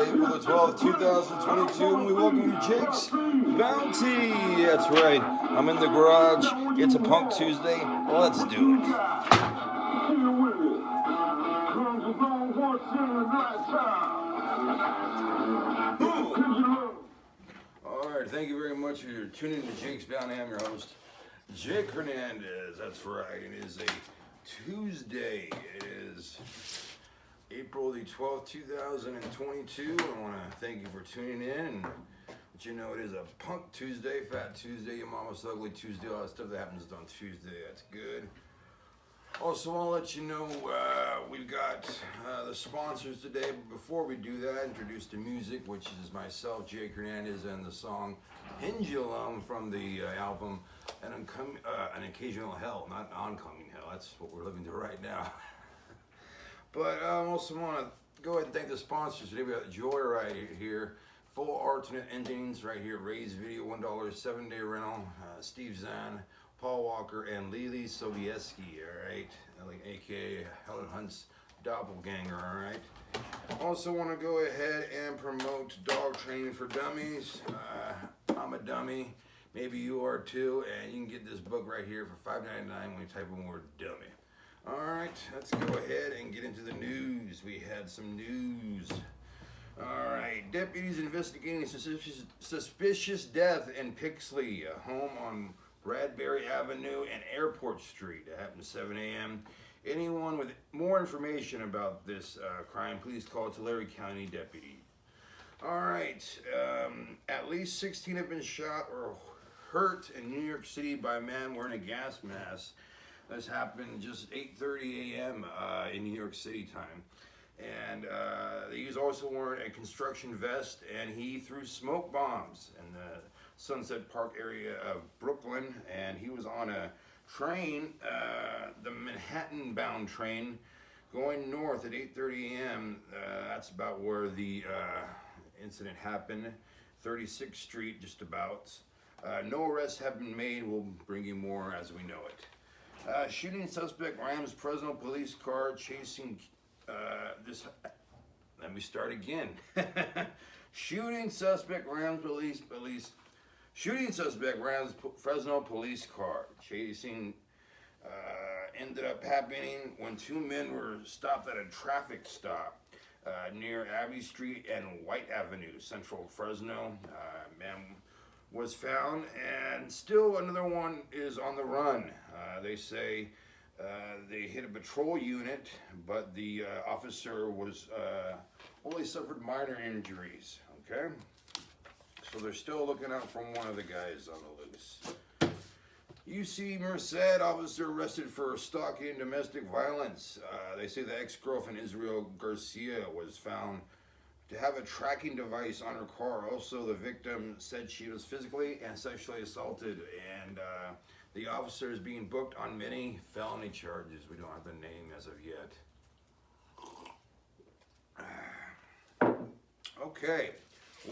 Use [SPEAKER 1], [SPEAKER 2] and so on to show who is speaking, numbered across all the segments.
[SPEAKER 1] April the 12th, 2022, and we welcome you to Jake's Bounty. That's right, I'm in the garage. It's a Punk Tuesday. Let's do it. Alright, thank you very much for tuning in to Jake's Bounty. I'm your host, Jake Hernandez. That's right, it is a Tuesday. It is April the 12th, 2022. I want to thank you for tuning in and let you know it is a Punk Tuesday, Fat Tuesday, Your Mama's Ugly Tuesday, all that stuff that happens on Tuesday. That's good. Also, I'll let you know we've got the sponsors today. But before we do that, introduce the music, which is myself, Jake Hernandez, and the song Pendulum from the album An Occasional Hell, not Oncoming Hell. That's what we're living to right now. But I also want to go ahead and thank the sponsors today. We got Joyride here, full alternate endings right here. Ray's Video, $1 7-day rental. Steve Zahn, Paul Walker, and Lily Sobieski. All right, aka Helen Hunt's doppelganger. All right. Also want to go ahead and promote dog training for dummies. I'm a dummy. Maybe you are too, and you can get this book right here for $5.99 when you type in the word dummy. All right, let's go ahead and get into the news. We had some news. All right, deputies investigating suspicious death in Pixley, a home on Bradbury Avenue and Airport Street. It happened at 7 a.m. Anyone with more information about this crime, please call Tulare County Deputy. All right, at least 16 have been shot or hurt in New York City by a man wearing a gas mask. This happened just 8:30 a.m. In New York City time. And he was also wearing a construction vest, and he threw smoke bombs in the Sunset Park area of Brooklyn. And he was on a train, the Manhattan-bound train, going north at 8:30 a.m. That's about where the incident happened, 36th Street, just about. No arrests have been made. We'll bring you more as we know it. Shooting suspect rams Fresno police car chasing this. Let me start again. Shooting suspect rams Shooting suspect rams Fresno police car chasing. Ended up happening when two men were stopped at a traffic stop near Abbey Street and White Avenue, Central Fresno. Man was found, and still another one is on the run. They say they hit a patrol unit, but the officer was only suffered minor injuries. Okay, so they're still looking out for one of the guys on the loose. UC Merced officer arrested for stalking and domestic violence. They say the ex-girlfriend Israel Garcia was found to have a tracking device on her car. Also, the victim said she was physically and sexually assaulted, and the officer is being booked on many felony charges. We don't have the name as of yet. Okay,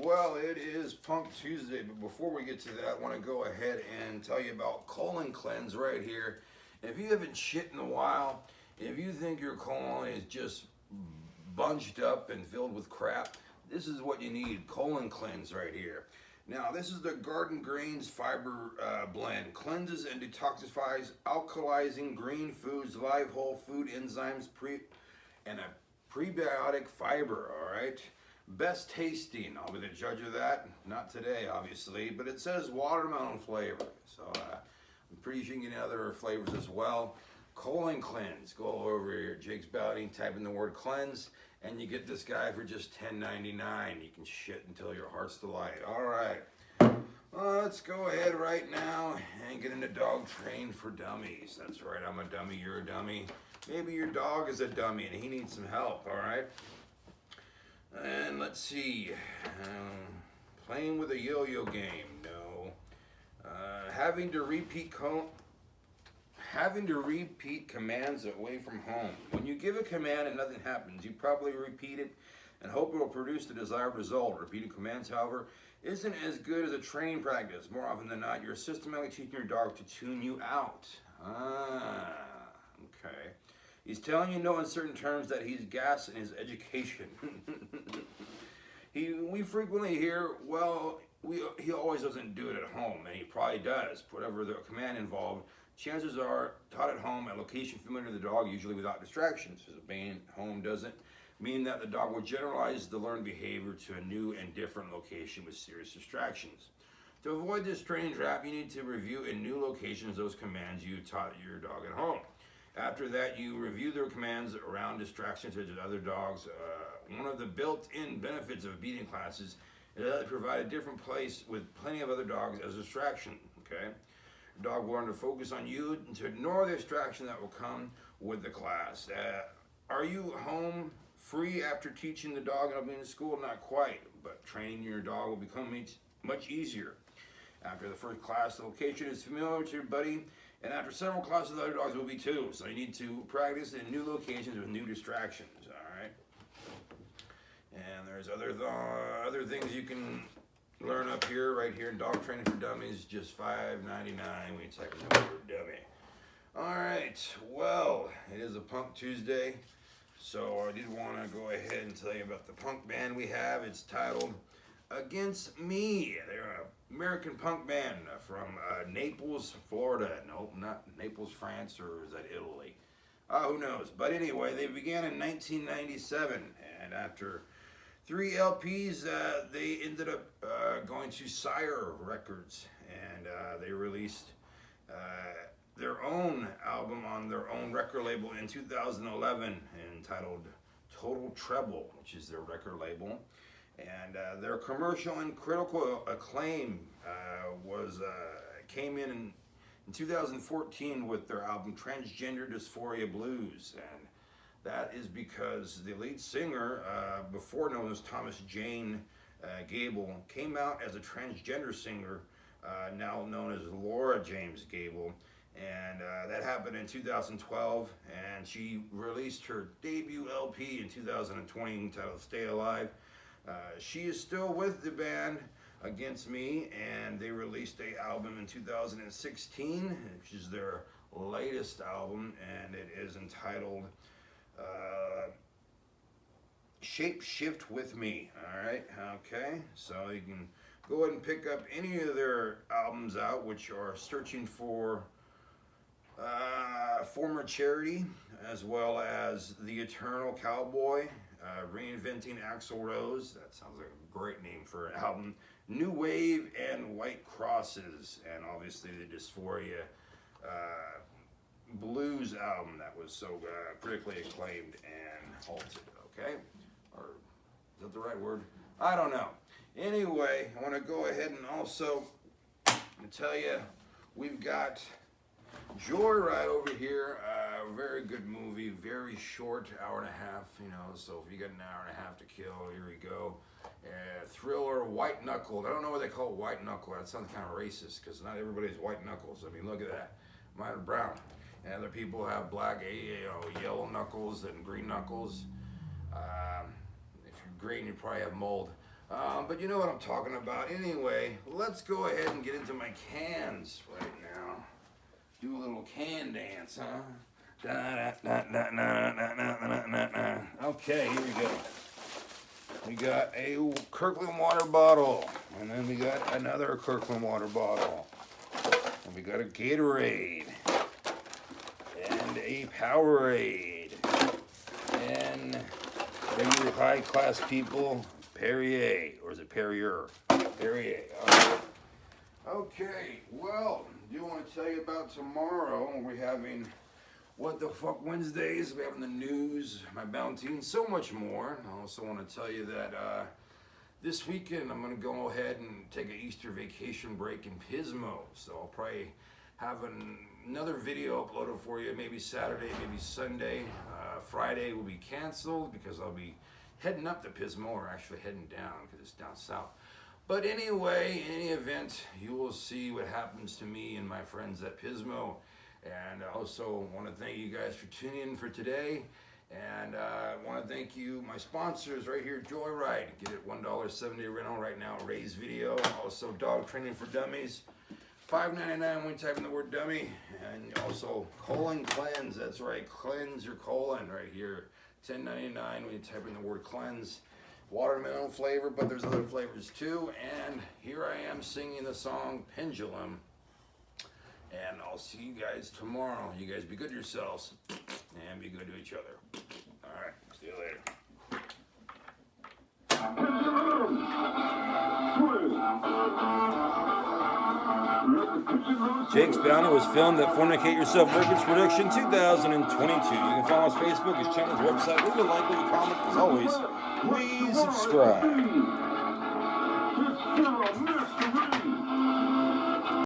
[SPEAKER 1] well, it is Punk Tuesday, but before we get to that, I want to go ahead and tell you about Colon Cleanse right here. If you haven't shit in a while, if you think your colon is just bunched up and filled with crap, this is what you need. Colon Cleanse right here. Now, this is the Garden Greens Fiber Blend. Cleanses and detoxifies, alkalizing green foods, live whole food enzymes, and a prebiotic fiber, all right? Best tasting. I'll be the judge of that. Not today, obviously, but it says watermelon flavor. So I'm pretty sure you can get other flavors as well. Colon Cleanse. Go over here, Jake's Bounty, type in the word cleanse, and you get this guy for just $10.99. You can shit until your heart's delight. All right. Let's go ahead right now and get into dog train for dummies. That's right, I'm a dummy, you're a dummy. Maybe your dog is a dummy and he needs some help, all right? And let's see. Playing with a yo-yo game, no. Having to repeat commands away from home. When you give a command and nothing happens, you probably repeat it and hope it will produce the desired result. Repeating commands, however, isn't as good as a training practice. More often than not, you're systematically teaching your dog to tune you out. Okay. He's telling you no in certain terms that he's gassed in his education. We frequently hear, well, he always doesn't do it at home, and he probably does. Whatever the command involved, chances are taught at home at location familiar to the dog, usually without distractions. As being home doesn't mean that the dog will generalize the learned behavior to a new and different location with serious distractions. To avoid this training trap, you need to review in new locations those commands you taught your dog at home. After that, you review their commands around distractions to other dogs. One of the built-in benefits of beating classes is that they provide a different place with plenty of other dogs as a distraction, okay? Your dog will learn to focus on you and to ignore the distraction that will come with the class. Are you home free after teaching the dog and being in school? Not quite, but training your dog will become much easier. After the first class, the location is familiar to your buddy, and after several classes, the other dogs will be too. So you need to practice in new locations with new distractions, all right? And there's other things you can learn up here, right here in Dog Training for Dummies, just $5.99 when you type in the word dummy. All right, well, it is a Punk Tuesday, so I did want to go ahead and tell you about the punk band we have. It's titled Against Me. They're an American punk band from Naples, Florida. Nope, not Naples, France, or is that Italy? Who knows? But anyway, they began in 1997, and after 3 LPs, they ended up going to Sire Records, and they released their own album on their own record label in 2011 entitled Total Treble, which is their record label. And their commercial and critical acclaim came in 2014 with their album Transgender Dysphoria Blues. And that is because the lead singer, before known as Thomas Jane Gable, came out as a transgender singer, now known as Laura James Gable. And that happened in 2012, and she released her debut LP in 2020 entitled Stay Alive. She is still with the band Against Me, and they released an album in 2016, which is their latest album, and it is entitled Shape Shift With Me. All right, okay, so you can go ahead and pick up any of their albums out, which are Searching for Former Charity, as well as The Eternal Cowboy, Reinventing Axl Rose. That sounds like a great name for an album. New Wave and White Crosses, and obviously the Dysphoria Blues album that was so critically acclaimed and halted, okay? Or is that the right word? I don't know. Anyway, I want to go ahead and also tell you we've got Joyride over here. Very good movie, very short, hour and a half, you know, so if you got an hour and a half to kill, here we go. Thriller, White Knuckle. I don't know why they call it White Knuckle. That sounds kind of racist, because not everybody's white knuckles. I mean, look at that. Mine are brown. And other people have black, yellow knuckles and green knuckles. If you're green, you probably have mold. But you know what I'm talking about. Anyway, let's go ahead and get into my cans right now. Do a little can dance, huh? Okay, here we go. We got a Kirkland water bottle, and then we got another Kirkland water bottle, and we got a Gatorade, and a Powerade, and regular high-class people, Perrier, or is it Perrier? Perrier, all right. Okay, well, I do want to tell you about tomorrow. We're having What the Fuck Wednesdays. We're having the news, my bounty, and so much more. I also want to tell you that this weekend I'm going to go ahead and take an Easter vacation break in Pismo. So I'll probably have another video uploaded for you, maybe Saturday, maybe Sunday. Friday will be canceled because I'll be heading up to Pismo, or actually heading down because it's down south. But anyway, in any event, you will see what happens to me and my friends at Pismo. And I also want to thank you guys for tuning in for today. And I want to thank you, my sponsors right here, Joyride. Get it $1.70 rental right now, Ray's Video. Also, Dog Training for Dummies. $5.99 when you type in the word dummy. And also, Colon Cleanse. That's right, cleanse your colon right here. $10.99 when you type in the word cleanse. watermelon flavor, but there's other flavors too. And here I am singing the song Pendulum. And I'll see you guys tomorrow. You guys be good to yourselves and be good to each other. All right, see you later. Jake's Bounty was filmed at Fornicate Yourself Records Production 2022. You can follow us on Facebook, his channel's website. Leave a like, leave a comment. As always, please subscribe.